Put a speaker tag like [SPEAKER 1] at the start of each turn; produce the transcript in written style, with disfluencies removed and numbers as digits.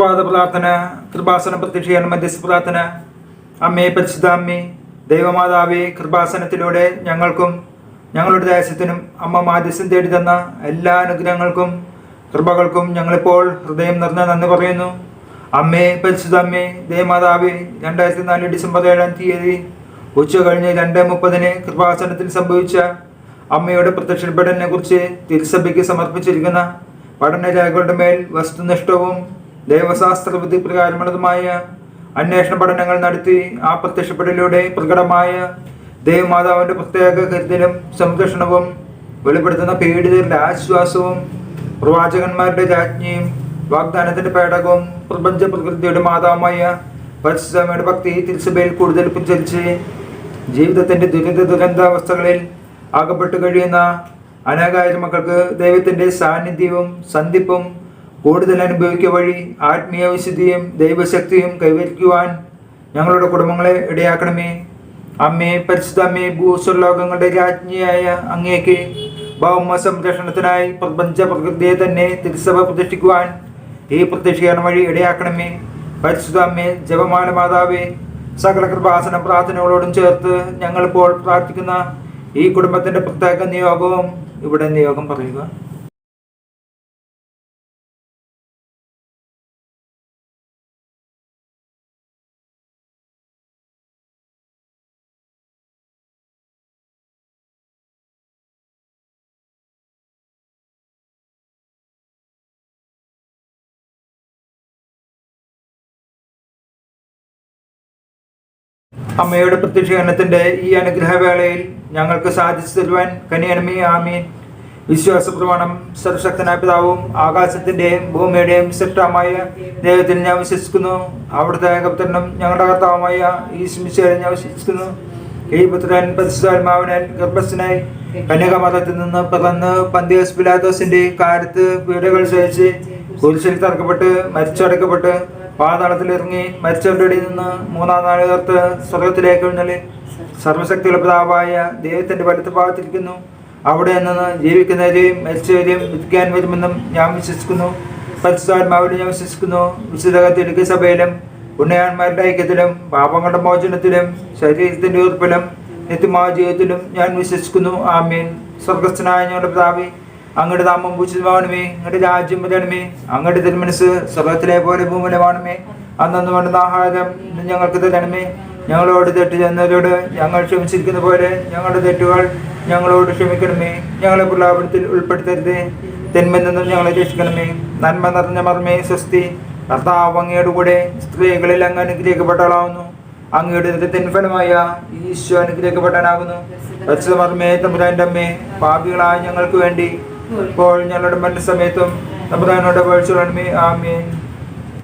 [SPEAKER 1] പ്രഭാത പ്രാർത്ഥന, കൃപാസന പ്രത്യക്ഷീകരണ മധ്യസ്ഥ പ്രാർത്ഥന. അമ്മേ പരിശുദ്ധ അമ്മേ, ദൈവമാതാവേ, കൃപാസനത്തിലൂടെ ഞങ്ങൾക്കും ഞങ്ങളുടെ ദേശത്തിനും അമ്മ മാധ്യസ്ഥം തേടി തന്ന എല്ലാ അനുഗ്രഹങ്ങൾക്കും കൃപകൾക്കും ഞങ്ങളിപ്പോൾ ഹൃദയം നിറഞ്ഞ നന്ദി പറയുന്നു. അമ്മേ പരിശുദ്ധ അമ്മേ, ദൈവമാതാവേ, 2004 ഡിസംബർ 7-ാം തീയതി ഉച്ച കഴിഞ്ഞ് 2:30 കൃപാസനത്തിൽ സംഭവിച്ച അമ്മയുടെ പ്രത്യക്ഷപ്പെടലിനെ കുറിച്ച് തിരുസഭയ്ക്ക് സമർപ്പിച്ചിരിക്കുന്ന പഠനരേഖകളുടെ മേൽ വസ്തുനിഷ്ഠവും ദൈവശാസ്ത്ര വിധി പ്രകാരമുള്ളതുമായ അന്വേഷണ പഠനങ്ങൾ നടത്തി ആ പ്രത്യക്ഷപ്പെടലിലൂടെ പ്രകടമായ ദൈവമാതാവിന്റെ പ്രത്യേക കരുതലും സംരക്ഷണവും വെളിപ്പെടുത്തുന്ന പീഡിതരുടെ ആശ്വാസവും പ്രവാചകന്മാരുടെ രാജ്ഞിയും വാഗ്ദാനത്തിന്റെ പേടകവും പ്രപഞ്ച പ്രകൃതിയുടെ മാതാവുമായ പരിശുദ്ധമ്മയുടെ ഭക്തി തിരുസഭയിൽ കൂടുതൽ പ്രചരിച്ച് ജീവിതത്തിന്റെ ദുരന്താവസ്ഥകളിൽ അകപ്പെട്ടു കഴിയുന്ന അനേകായിരം മക്കൾക്ക് ദൈവത്തിന്റെ സാന്നിധ്യവും സന്ധിപ്പും കൂടുതൽ അനുഭവിക്കുക വഴി ആത്മീയ വിശുദ്ധിയും ദൈവശക്തിയും കൈവരിക്കുവാൻ ഞങ്ങളുടെ കുടുംബങ്ങളെ ഇടയാക്കണമേ. അമ്മേ പരിശുദ്ധ അമ്മേ, ഭൂസ്വർലോകങ്ങളുടെ രാജ്ഞിയായ അങ്ങേക്ക് ഭൗമ സംരക്ഷണത്തിനായി പ്രപഞ്ച പ്രകൃതിയെ തന്നെ തിരുസഭ പ്രതിഷ്ഠിക്കുവാൻ ഈ പ്രത്യക്ഷീകരണം വഴി ഇടയാക്കണമേ. പരിശുദ്ധ അമ്മേ, ജപമാല മാതാവേ, സകല കൃപാസന പ്രാർത്ഥനകളോടും ചേർത്ത് ഞങ്ങളിപ്പോൾ പ്രാർത്ഥിക്കുന്ന ഈ കുടുംബത്തിന്റെ പ്രത്യേക നിയോഗവും ഇവിടെ നിയോഗം പറയുക. അമ്മയുടെ പ്രത്യക്ഷീകരണത്തിന്റെ ഈ അനുഗ്രഹവേളയിൽ ഞങ്ങൾക്ക് സാധിച്ചു തരുവാൻ കനിയണമേ. ആമീൻ. വിശ്വാസ പ്രമാണം. സർവശക്തനായ പിതാവും ആകാശത്തിന്റെയും ഭൂമിയുടെയും സൃഷ്ടാവുമായ ദൈവത്തിൽ ഞാൻ വിശ്വസിക്കുന്നു. അവിടുത്തെ ഏകപുത്രനും ഞങ്ങളുടെ കർത്താവുമായ യേശുമിശിഹായിൽ ഞാൻ വിശ്വസിക്കുന്നു. ഈ പുത്രൻ പരിശുദ്ധാത്മാവിനാൽ ഗർഭസ്ഥനായി കന്യകാമറിയത്തിൽ നിന്ന് പിറന്ന് പന്തിയോസ് പിലാത്തോസിന്റെ കാലത്ത് പീഡകൾ സഹിച്ച് കുരിശിൽ തറക്കപ്പെട്ട് മരിച്ചടക്കപ്പെട്ട് പാതാളത്തിൽ ഇറങ്ങി മരിച്ചവരുടെ ഇടയിൽ നിന്ന് 3-ാം നാൾ ഉയർത്ത് സ്വർഗത്തിലേക്ക് എഴുന്നള്ളി സർവശക്തിയുള്ള പിതാവായ ദൈവത്തിന്റെ വലത്ത് ഭാഗത്തിരിക്കുന്നു. അവിടെ നിന്ന് ജീവിക്കുന്നവരെയും മരിച്ചവരെയും വിധിക്കാൻ വരുമെന്നും ഞാൻ വിശ്വസിക്കുന്നു. പരിശുദ്ധാത്മാവിലും ഞാൻ വിശ്വസിക്കുന്നു. വിശുദ്ധ കത്തോലിക്ക സഭയിലും പുണ്യാന്മാരുടെ ഐക്യത്തിലും പാപങ്ങളുടെ മോചനത്തിലും ശരീരത്തിന്റെ ഉറപ്പിലും നിത്യമായ ജീവിതത്തിലും ഞാൻ വിശ്വസിക്കുന്നു. ആമീൻ. സ്വർഗസ്ഥനായ ഞങ്ങളുടെ പിതാവേ, അങ്ങയുടെ നാമം പൂജിതമാകണമേ. അങ്ങയുടെ രാജ്യം വരണമേ. അങ്ങയുടെ തിരുമനസ്സ് സ്വർഗത്തിലെ പോലെ ഭൂമിയിലുമാണമേ. അന്നു വേണ്ടുന്ന ആഹാരം ഞങ്ങൾക്ക് തരണമേ. ഞങ്ങളോട് തെറ്റ് ചെയ്യുന്നവരോട് ഞങ്ങൾ ക്ഷമിച്ചിരിക്കുന്ന പോലെ ഞങ്ങളുടെ തെറ്റുകൾ ഞങ്ങളോട് ക്ഷമിക്കണമേ. ഞങ്ങളെ പ്രലാപനത്തിൽ ഉൾപ്പെടുത്തരുതേ, തിന്മയിൽ നിന്നും ഞങ്ങളെ രക്ഷിക്കണമേ. നന്മ നിറഞ്ഞ മർമ്മേ സ്വസ്തി. കർത്താവ് അങ്ങയുടെ കൂടെ സ്ത്രീകളിൽ അങ്ങ് അനുഗ്രഹിക്കപ്പെട്ടവളാവുന്നു. അങ്ങയുടെ തിൻഫലമായ ഈശോ അനുഗ്രഹിക്കപ്പെടാനാകുന്നു. പരിശുദ്ധ മർമ്മേ, തമ്പുരാന്റെ അമ്മേ, പാപികളായ ഞങ്ങൾക്ക് വേണ്ടി ഇപ്പോൾ ഞങ്ങളുടെ മരണ സമയത്തും തമ്പുരാനോട് അപേക്ഷിച്ചുകൊള്ളണമേ. ആമേൻ.